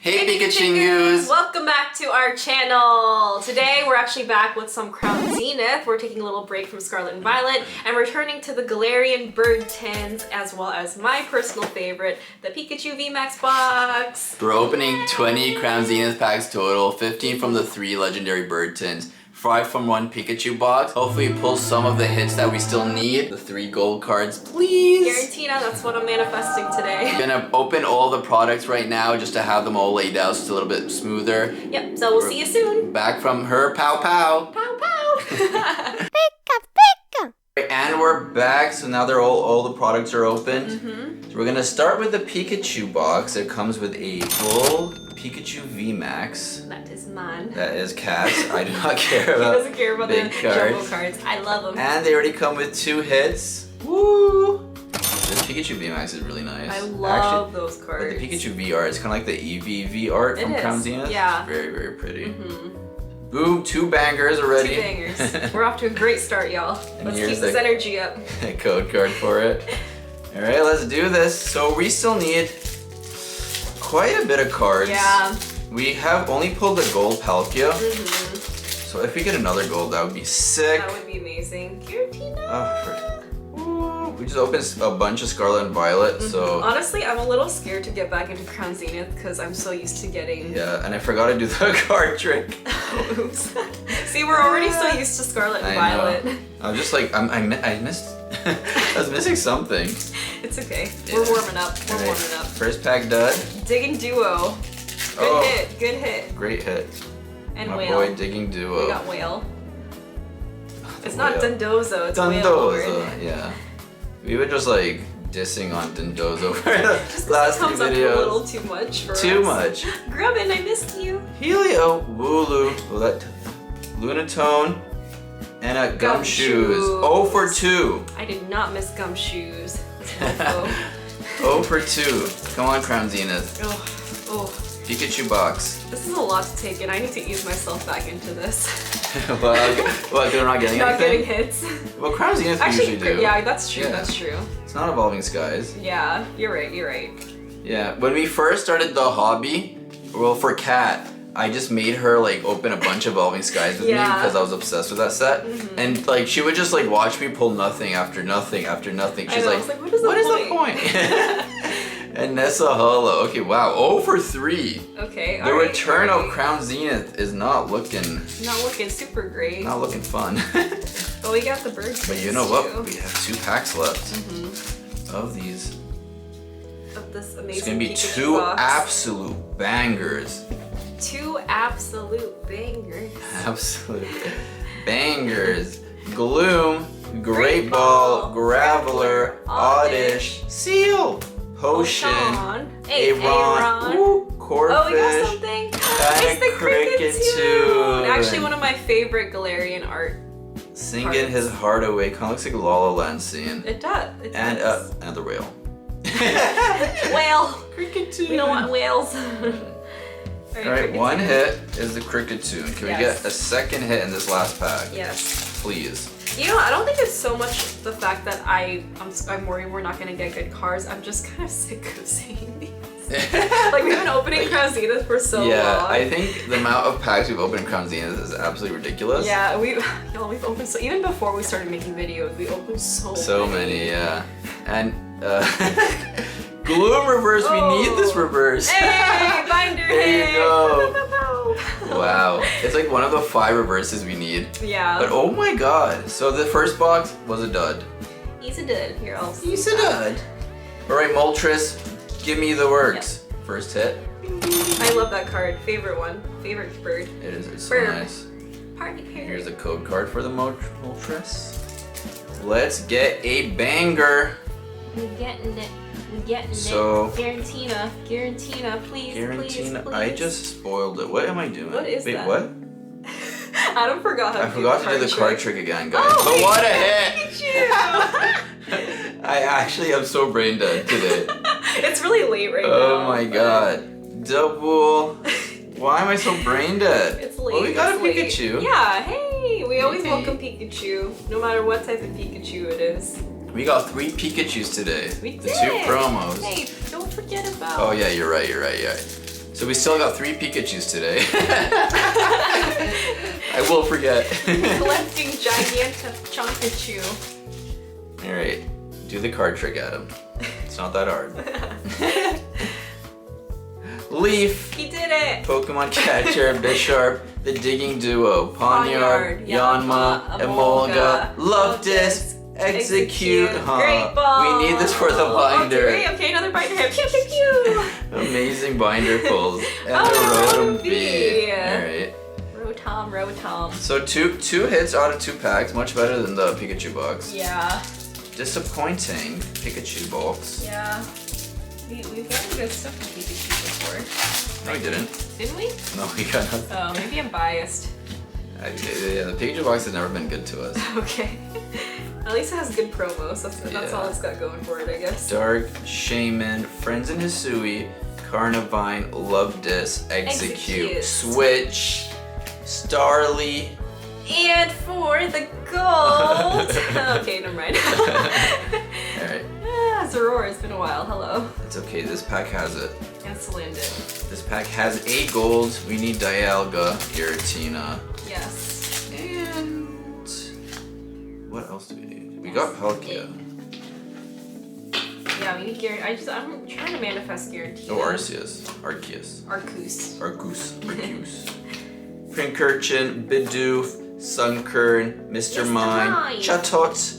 Hey Pikachingus! Welcome back to our channel! Today we're actually back with some Crown Zenith. We're taking a little break from Scarlet and Violet and returning to the Galarian Bird Tins as well as my personal favorite, the Pikachu VMAX box! We're opening 20 Crown Zenith packs total, 15 from the 3 Legendary Bird Tins, 5 from 1 Pikachu box. Hopefully pull some of the hits that we still need. The 3 gold cards, please! Garantina, that's what I'm manifesting today. I'm gonna open all the products right now just to have them all laid out so it's a little bit smoother. Yep, so we'll see you soon. Back from her pow pow. Pow pow! Pika, pika. And we're back, so now all the products are opened. So we're gonna start with the Pikachu box. It comes with a full Pikachu VMAX. That is mine. That is Cat's. I do not care about He doesn't care about the big jumbo cards. I love them. And they already come with 2 hits. Woo! This Pikachu VMAX is really nice. I love those cards. The Pikachu VR, it's kind of like the EV art from Crown Zenith. Yeah. Very, very pretty. Boom, 2 bangers already. 2 bangers. We're off to a great start, y'all. Let's keep this energy up. Code card for it. All right, let's do this. So we still need quite a bit of cards. Yeah. We have only pulled the gold Palkia. So if we get another gold, that would be sick. That would be amazing. Giratina. We just opened a bunch of Scarlet and Violet, so... Honestly, I'm a little scared to get back into Crown Zenith because I'm so used to getting... Yeah, and I forgot to do the card trick. Oops. See, we're already so used to Scarlet and Violet. I'm just like, I missed... I was missing something. It's okay. Yeah. We're warming up. We're warming up. First pack dud. Digging Duo. Good hit. Good hit. Great hit. And My Whale. boy Digging Duo. We got Whale. It's Whale. not Dundozo, it's Whale Dundozo, Lord. yeah. We were just like dissing on Dundozo for the Just last 2 comes up videos. a little too much for us. Too much. Grubbin, I missed you. Helio, Wooloo, Lunatone, and a Gumshoes. 0 for 2. I did not miss Gumshoes. 0 for 2. Come on, Crown Zenith. Oh. Pikachu box. This is a lot to take in. I need to ease myself back into this. What, they're not getting Not anything? getting hits. Well, Crown Zenith usually do. Yeah, that's true, Yeah. that's true. It's not Evolving Skies. Yeah, you're right, you're right. Yeah, when we first started the hobby, well, for Kat, I just made her like open a bunch of Evolving Skies with me because I was obsessed with that set. And like she would just like watch me pull nothing after nothing after nothing. She's like, what is the point? And Nessa Holo. Okay, wow, 0 for 3. Okay, The return of Crown Zenith is not looking super great. Not looking fun. But we got the bird tins. But you know what? Too. We have 2 packs left of these. Of this amazing It's gonna be Pikachu 2 box. absolute bangers. 2 absolute bangers. Absolute bangers. Gloom, Great Ball, Graveler, Oddish, Seal, Potion, Aron, Corphish, Oh, we got something. It's the Kricketune. Actually, one of my favorite Galarian art. Singing his heart away. Kind of looks like La La Land scene. It does. It does. And the whale. Whale. Kricketune. We don't want whales. Alright, 1 hit is the Kricketune. Can we get a second hit in this last pack? Yes. Please. You know, I don't think it's so much the fact that I'm worried we're not gonna get good cards. I'm just kind of sick of seeing these. Like we've been opening Crown Zenith for so long. Yeah, I think the amount of packs we've opened in Crown Zenith is absolutely ridiculous. Yeah, we've opened so even before we started making videos, we opened so many. Yeah. And Gloom reverse, we need this reverse. Hey, binder There you go. go. Wow, it's like one of the 5 reverses we need. Yeah. But oh my god, so the first box was a dud. He's a dud. Here, I'll see. He's a dud. Alright, Moltres, give me the works. First hit. I love that card. Favorite one. Favorite bird. It is, it's so Bird. nice. Party parrot. Here's a code card for the Moltres. Let's get a banger. We're getting it. We're getting So, it. Garantina, please, Garantina, please. I just spoiled it. What am I doing? What is Wait, that? what? Adam forgot how to I forgot to do the card trick again, guys. Oh, but what a Pikachu! hit! I actually am so brain dead today. It's really late right now. Oh my god. Double. Why am I so brain dead? It's late. Well, we got a late. Pikachu. Yeah, hey! We always welcome Pikachu, no matter what type of Pikachu it is. We got 3 Pikachus today. We the did. 2 promos. Hey, don't forget about... Oh yeah, you're right. So we still got 3 Pikachus today. I will forget. Collecting gigantic Chonkachu. Alright, do the card trick, Adam. It's not that hard. Leaf. He did it! Pokemon Catcher, Bisharp, the Digging Duo, Pawniard, Yanma, Emolga, Love Disc, Execute. Great Ball! We need this for the binder. Okay, another binder here. Pew pew pew! Amazing binder pulls. And Oh, the Rotom Rotom B. B. Alright. Rotom. So two hits out of 2 packs, much better than the Pikachu box. Yeah. Disappointing Pikachu box. Yeah. We've gotten good stuff from Pikachu before. No, we didn't. Didn't we? No, we got nothing. Oh, maybe I'm biased. Yeah, the Pikachu box has never been good to us. Okay. At least it has good promos. That's all it's got going for it, I guess. Dark, Shaman, Friends in Hisui, Carnivine, Love Disc, Execute, Switch, Starly. And for the gold. Okay, never mind. Alright, Zoror, it's been a while. Hello. it's okay. This pack has it. And Salandit. This pack has 8 golds. We need Dialga, Giratina, Yes. and what else do we need? We got Palkia. Yeah, we need Giratina. I'm trying to manifest Giratina. Oh, Arceus. Arceus. Arceus. Pincurchin, Bidoof, Sunkern, Mr. Mime, Mime. Chatot.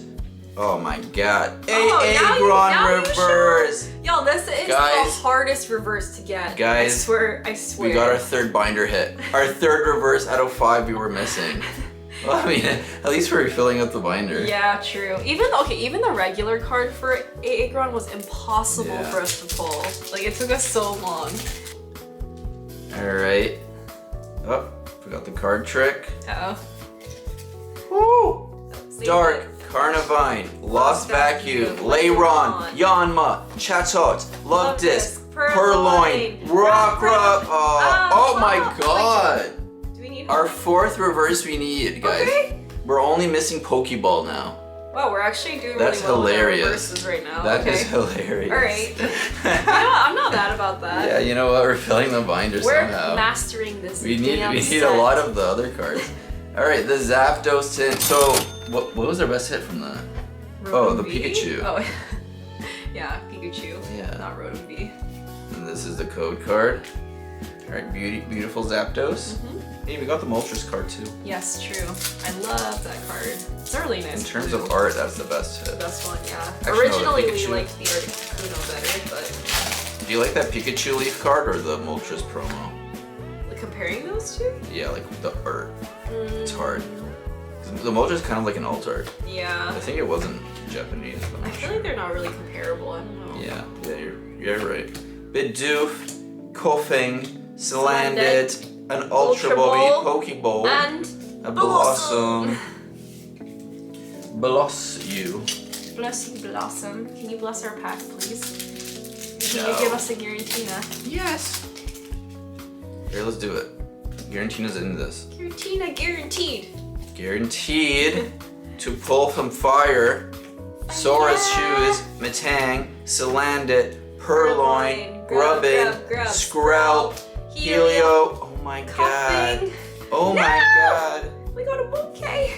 Oh my god. now you Reverse. Yo, this is Guys. the hardest reverse to get. Guys, I swear. We got our 3rd binder hit. Our 3rd reverse out of 5 we were missing. Well, I mean, at least we're filling up the binder. Yeah, true. Even the regular card for Aegron was impossible for us to pull. Like, it took us so long. Alright. Oh, forgot the card trick. Uh-oh. Woo! Save Dark, it. Carnivine, Lost Vacuum, Leyron, Yanma, Chatot, Love Disc, Purloin, Rockruff. Oh my god! Do we need Our 4th reverse we need, guys. Okay. We're only missing Pokeball now. Wow, we're actually doing That's really well hilarious. with our reverses right now. That okay. is hilarious. Alright. I'm not mad about that. Yeah, you know what? We're filling the binder We're somehow. mastering this. We need damn a set. lot of the other cards. Alright, the Zapdos tin. So what was our best hit from that? Oh, the Rotom B? Pikachu. Oh, yeah, Pikachu. Yeah. Not Rotom B. And this is the code card. Alright, beautiful Zapdos. Hey, we got the Moltres card too. Yes, true. I love that card. It's a really nice. In terms card. of art, that's the best The hit. best one, yeah. Actually, no, the Originally, we Pikachu. liked the Articuno better, but Do you like that Pikachu leaf card or the Moltres promo? like, comparing those two? Yeah, like the art. It's hard. 'Cause the Moltres is kind of like an alt art. Yeah. I think it wasn't Japanese. But I'm I not feel sure. like they're not really comparable. I don't know. Yeah, you're right. Bidoof, Koffing, Salandit, an Ultra Ball, Pokeball, And a Blossom. Bless you. bless you, Blossom. Can you bless our pack, please? Can No. you give us a Giratina? Yes. Here, let's do it. Garantina's in this. Giratina guaranteed. Guaranteed to pull from fire. Saurus Shoes, Matang, Salandit, Purloin, Grubbin, Skrelp, Helio. Oh my god. Coughing. Oh my god. We got a bouquet.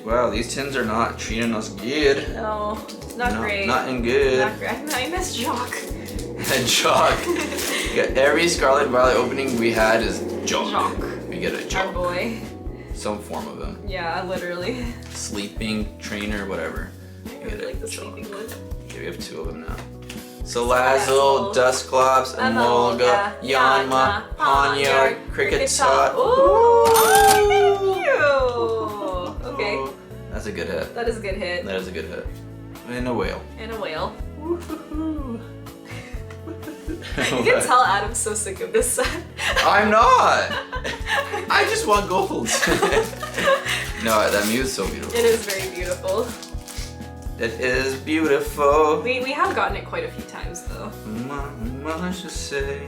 Wow, these tins are not treating us good. No, not great. Nothing good. Not great. I miss Jock. And Jock. Yeah, every Scarlet Violet opening we had is Jock. Jock. We get a Our Jock. boy. Some form of him. Yeah, literally. Sleeping, trainer, whatever. I really like the sleeping one. Okay, we have 2 of them now. Salazzle, Salazzle, Dusclops, Emolga, Yanma, Pawniard, Kricketot. Ooh! Thank you! Okay, That's a good hit. that is a good hit. That is a good hit. And a whale. And a whale. You can tell Adam's so sick of this set. I'm not! I just want gold. No, that Mew is so beautiful. It is very beautiful. It is beautiful. We have gotten it quite a few times though. Much to say.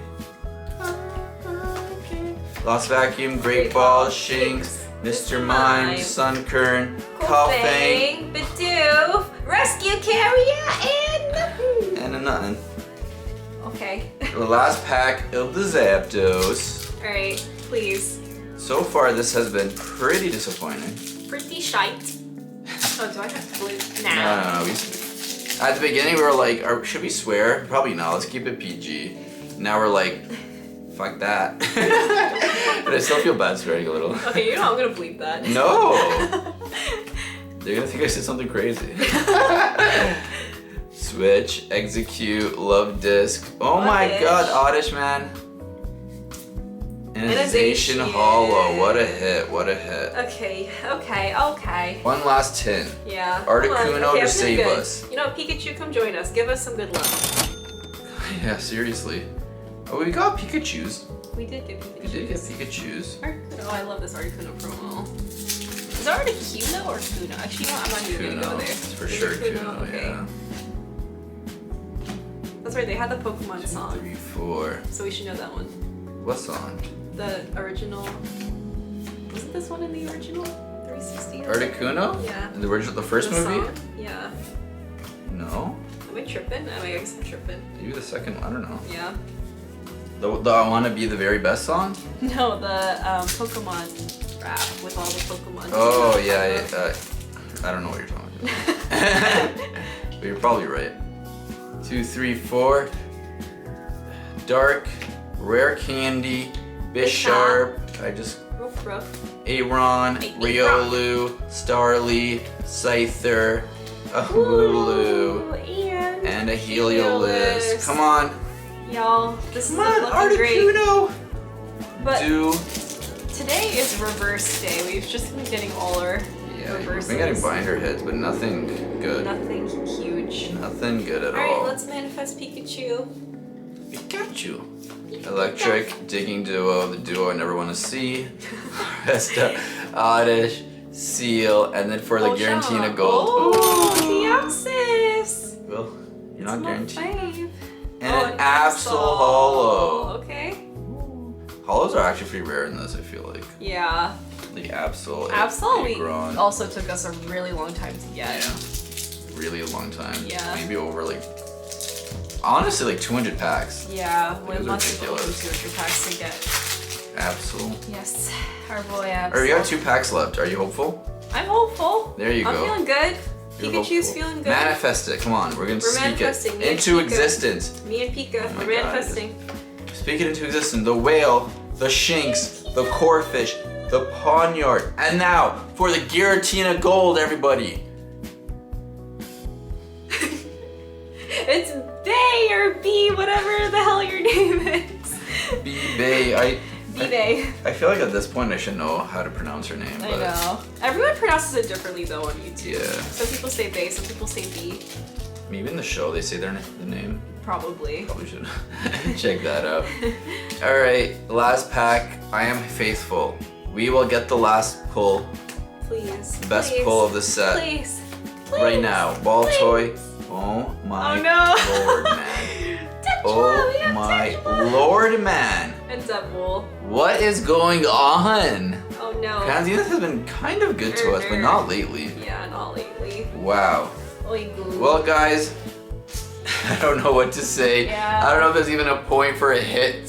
Lost Vacuum, Great Ball, Shinx, Mr. Mime, Sunkern, Koffing, Bidoof, Rescue Carrier, and nothing. and a nothing. Okay. the last pack of the Zapdos. Alright, please. So far, this has been pretty disappointing. Pretty shite. Oh, do I have blue? No. At the beginning, we were like, should we swear? Probably not. Let's keep it PG. Now we're like, fuck that. But I still feel bad swearing a little. Okay, you know I'm gonna bleep that. No! They're gonna think I said something crazy. Switch, execute, love disc. Oh my god, Oddish, man. Inundation Hollow. What a hit, what a hit. Okay. One last tin. Yeah. Articuno to save good. us. You know, Pikachu, come join us. Give us some good luck. Yeah, seriously. Oh, we got Pikachus. We did get Pikachu. We did get Pikachus. Oh, I love this Articuno promo. Is it Articuno or Kuno? Actually, you know what? I'm not even gonna go there. It's for sure Kuno, Okay. yeah. That's right, they had the Pokemon song. 3, 4. So we should know that one. What song? The original. Wasn't this one in the original 360? Articuno? Yeah. In the original, the first movie? Song? Yeah. No. Am I tripping? I guess I'm tripping. Maybe the second one, I don't know. Yeah. The I Wanna Be the Very Best song? No, the Pokemon rap with all the Pokemon. Oh, yeah. I don't know what you're talking about. But you're probably right. 2, 3, 4. Dark, Rare Candy, Bisharp. I just. Ruff. Aron, Riolu, Starly, Scyther, a Hulu, and a Heliolisk. Come on. Y'all, this is Come on, looking great. Articuno! But Do. today is reverse day. We've just been getting all our Yeah, we've reverses. been getting binder hits, but nothing good. Nothing huge. Nothing good at Alright, all. let's manifest Pikachu. Pikachu. Electric, Digging Duo, the duo I never want to see. Resta, Oddish, Seal, and then for the Garantina Gold. Oh, Deoxys! Well, you're not guaranteed. Fave. And an Absol Hollow. Okay. Hollows are actually pretty rare in this, I feel like. Yeah. The Absol. Absol also took us a really long time to get. Yeah. Really a long time. Yeah. Maybe over like, honestly, like 200 packs. Yeah, It with was lots of ridiculous. 200 packs to get. Absol. Yes, our boy Absol. Or you got 2 packs left. Are you hopeful? I'm hopeful. There you I'm go. feeling good. You're Pikachu's hopeful. feeling good. Manifest it. Come on. We're going to speak manifesting. it Me and into Pika. existence. Me and Pika, Oh my we're God. manifesting. Speak it into existence. The whale, the shinx, the corfish, the poniard. And now for the Giratina Gold, everybody. It's Bay or B, whatever the hell your name is. B-Bay. B-Bay. I feel like at this point I should know how to pronounce her name. I But know. Everyone pronounces it differently though on YouTube. Yeah. Some people say Bay, some people say B. Maybe in the show they say the name. Probably. Probably should check that out. All right, last pack. I am faithful. We will get the last pull, Please. the best please, pull of the set Please. right now. Ball please. toy. Oh my Oh no. lord, man. Tetsuo, we Oh have my Tetsuo. lord, man. And Zebul. What is going on? Oh no. Crown Zenith has been kind of good to us, but not lately. Yeah, not lately. Wow. Oigu. Well, guys, I don't know what to say. Yeah. I don't know if there's even a point for a hit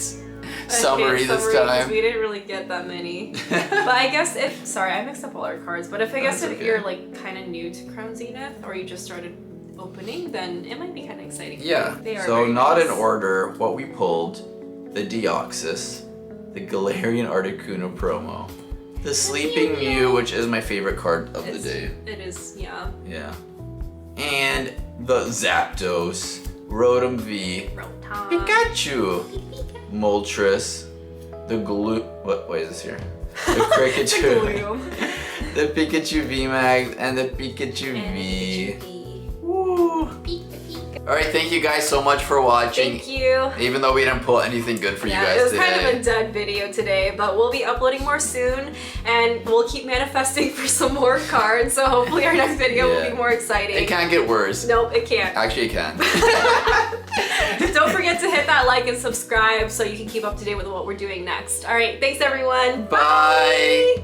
summary this 'cause time. we didn't really get that many. But I guess sorry, I mixed up all our cards, but if That's if okay. you're like kind of new to Crown Zenith or you just started opening, then it might be kind of exciting. Yeah, They are so very not in nice. order, what we pulled, the Deoxys, the Galarian Articuno promo, the Sleeping Mew, which is my favorite card of the day. It is, yeah. Yeah. And the Zapdos, Rotom V, Rotom. Pikachu, Moltres, the what is this here? The Pikachu, Gloom. the Pikachu VMAX, and the Pikachu V. Woo. Alright, thank you guys so much for watching. Thank you. Even though we didn't pull anything good for you guys it was today. kind of a dead video today, but we'll be uploading more soon, and we'll keep manifesting for some more cards, so hopefully our next video will Yeah. be more exciting. It can't get worse. Nope, it can't. Actually, it can. Don't forget to hit that like and subscribe so you can keep up to date with what we're doing next. All right, thanks everyone. Bye.